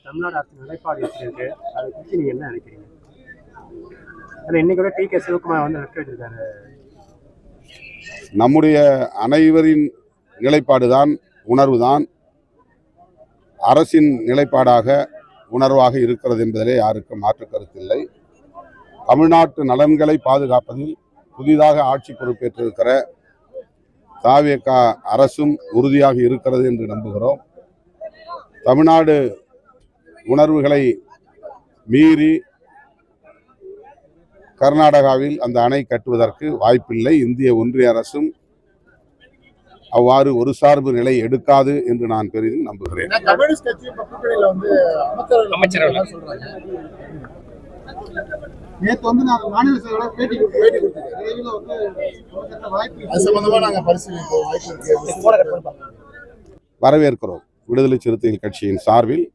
தமிழ்நாடு அரசு நிலைப்பாடு எப்படி இருக்கு, அதை பற்றி நீங்க என்ன நினைக்கிறீங்க? இன்னைக்கு கூட டி.கே. சிவகுமார் வந்து லெட்டர் எழுதியிருக்காரு. நம்முடைய அனைவரின் நிலைப்பாடுதான், உணர்வுதான் அரசின் நிலைப்பாடாக உணர்வாக இருக்கிறது என்பதிலே யாருக்கும் மாற்று கருத்தில்லை. தமிழ்நாட்டு நலன்களை பாதுகாப்பதில் புதிதாக ஆட்சி பொறுப்பேற்றிருக்கிற த.வே.க. அரசும் உறுதியாக இருக்கிறது என்று நம்புகிறோம். தமிழ்நாடு உணர்வுகளை மீறி கர்நாடகாவில் அந்த அணை கட்டுவதற்கு வாய்ப்பில்லை. இந்திய ஒன்றிய அரசும் அவ்வாறு ஒரு சார்பு நிலை எடுக்காது என்று நான் பெரிதும் நம்புகிறேன். வரவேற்கிறோம். விடுதலை சிறுத்தைகள் கட்சியின் சார்பில்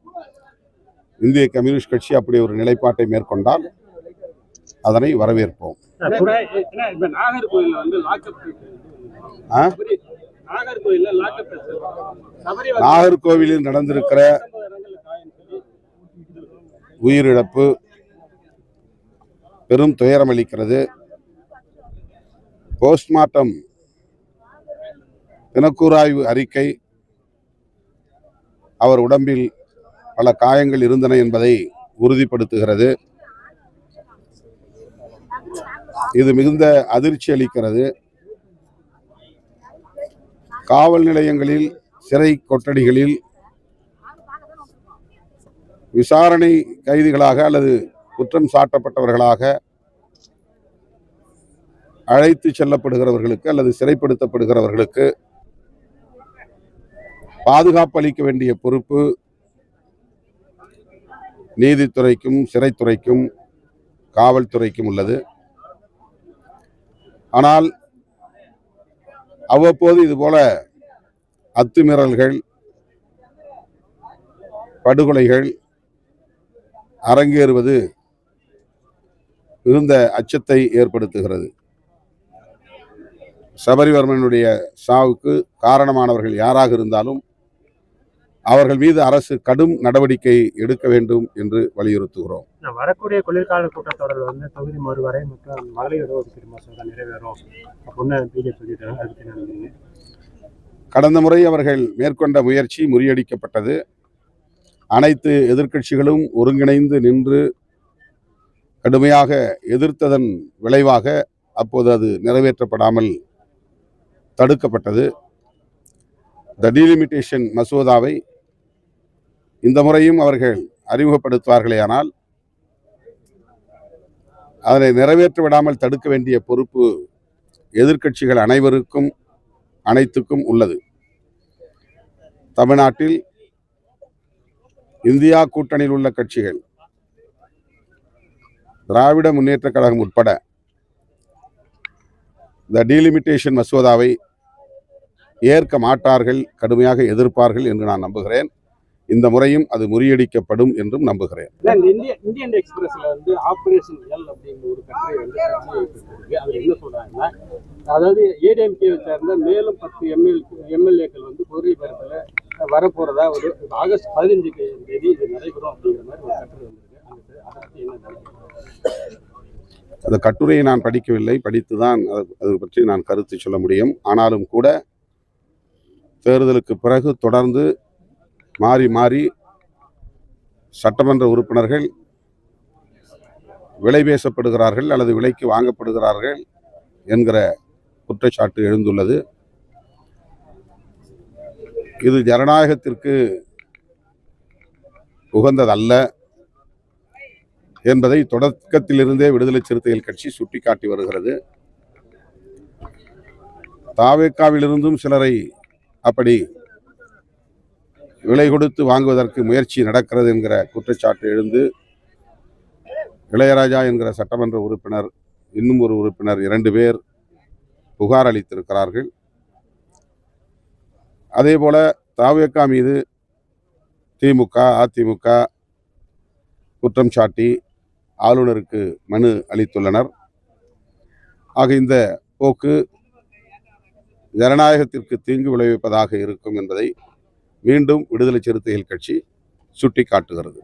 இந்திய கம்யூனிஸ்ட் கட்சி அப்படி ஒரு நிலைப்பாட்டை மேற்கொண்டால் அதனை வரவேற்போம். நாகர்கோவிலில் நடந்திருக்கிற உயிரிழப்பு பெரும் துயரம் அளிக்கிறது. போஸ்ட்மார்ட்டம் பிணக்கூறாய்வு அறிக்கை அவர் உடம்பில் பல காயங்கள் இருந்தன என்பதை உறுதிப்படுத்துகிறது. இது மிகுந்த அதிர்ச்சி அளிக்கிறது. காவல் நிலையங்களில், சிறை கொட்டடிகளில் விசாரணை கைதிகளாக அல்லது குற்றம் சாட்டப்பட்டவர்களாக அழைத்து செல்லப்படுகிறவர்களுக்கு அல்லது சிறைப்படுத்தப்படுகிறவர்களுக்கு பாதுகாப்பு அளிக்க வேண்டிய பொறுப்பு நீதித்துறைக்கும் சிறைத்துறைக்கும் காவல்துறைக்கும் உள்ளது. ஆனால் அவ்வப்போது இதுபோல அத்துமீறல்கள், படுகொலைகள் அரங்கேறுவது மிகுந்த அச்சத்தை ஏற்படுத்துகிறது. சபரிவர்மனுடைய சாவுக்கு காரணமானவர்கள் யாராக இருந்தாலும் அவர்கள் மீது அரசு கடும் நடவடிக்கை எடுக்க வேண்டும் என்று வலியுறுத்துகிறோம். வரக்கூடிய குளிர்கால கூட்டத்தொடரில் வந்து தொகுதி மறுவரை மற்றும் மகளிர் இடஒதுக்கீடு மசோதா நிறைவேறும் அப்படின்னு பிஜேபி சொல்லிட்டாங்க. கடந்த முறை அவர்கள் மேற்கொண்ட முயற்சி முறியடிக்கப்பட்டது. அனைத்து எதிர்க்கட்சிகளும் ஒருங்கிணைந்து நின்று கடுமையாக எதிர்த்ததன் விளைவாக அப்போது அது நிறைவேற்றப்படாமல் தடுக்கப்பட்டது. த டீலிமிட்டேஷன் மசோதாவை இந்த முறையும் அவர்கள் அறிமுகப்படுத்துவார்களேயானால் அதனை நிறைவேற்ற விடாமல் தடுக்க வேண்டிய பொறுப்பு எதிர்க்கட்சிகள் அனைத்துக்கும் உள்ளது. தமிழ்நாட்டில் இந்தியா கூட்டணியில் உள்ள கட்சிகள், திராவிட முன்னேற்ற கழகம் உட்பட த டீலிமிட்டேஷன் மசோதாவை ஏற்க மாட்டார்கள், கடுமையாக எதிர்ப்பார்கள் என்று நான் நம்புகிறேன். இந்த முறையும் அது முறியடிக்கப்படும் என்றும் நம்புகிறேன். இந்தியன் எக்ஸ்பிரஸ்ல வந்து ஆபரேஷன் எல் அப்படிங்கிற ஒரு கட்டுரை வந்து அதுல என்ன சொல்றாங்கன்னா, அதாவது ஏடிஎம்கேவை சேர்ந்த மேலும் 10 எம்எல்ஏக்கள் வந்து பொருள் பெறத்துல வரப்போறதா ஒரு ஆகஸ்ட் 15 தேதி இது நடைபெறும் அப்படிங்கிற மாதிரி ஒரு கட்டுரை வந்திருக்கு. அதை பத்தி என்ன நினைக்கிறீங்க? அந்த கட்டுரையை நான் படிக்கவில்லை, படித்துதான் அது பற்றி நான் கருத்து சொல்ல முடியும். ஆனாலும் கூட தேர்தலுக்கு பிறகு தொடர்ந்து மாறி மாறி சட்டமன்ற உறுப்பினர்கள் விலை பேசப்படுகிறார்கள் அல்லது விலைக்கு வாங்கப்படுகிறார்கள் என்கிற குற்றச்சாட்டு எழுந்துள்ளது. இது ஜனநாயகத்திற்கு உகந்ததல்ல என்பதை தொடக்கத்திலிருந்தே விடுதலை சிறுத்தைகள் கட்சி சுட்டிக்காட்டி வருகிறது. த.வே.க.விலிருந்தும் சிலரை அப்படி விலை கொடுத்து வாங்குவதற்கு முயற்சி நடக்கிறது என்கிற குற்றச்சாட்டு எழுந்து இளையராஜா என்கிற சட்டமன்ற உறுப்பினர், இன்னும் ஒரு உறுப்பினர் 2 பேர் புகார் அளித்திருக்கிறார்கள். அதேபோல த.வே.க. மீது திமுக, அதிமுக குற்றம் சாட்டி ஆளுநருக்கு மனு அளித்துள்ளனர். ஆக இந்த போக்கு ஜனநாயகத்திற்கு தீங்கு விளைவிப்பதாக இருக்கும் என்பதை மீண்டும் விடுதலை சிறுத்தைகள் கட்சி சுட்டிக்காட்டுகிறது.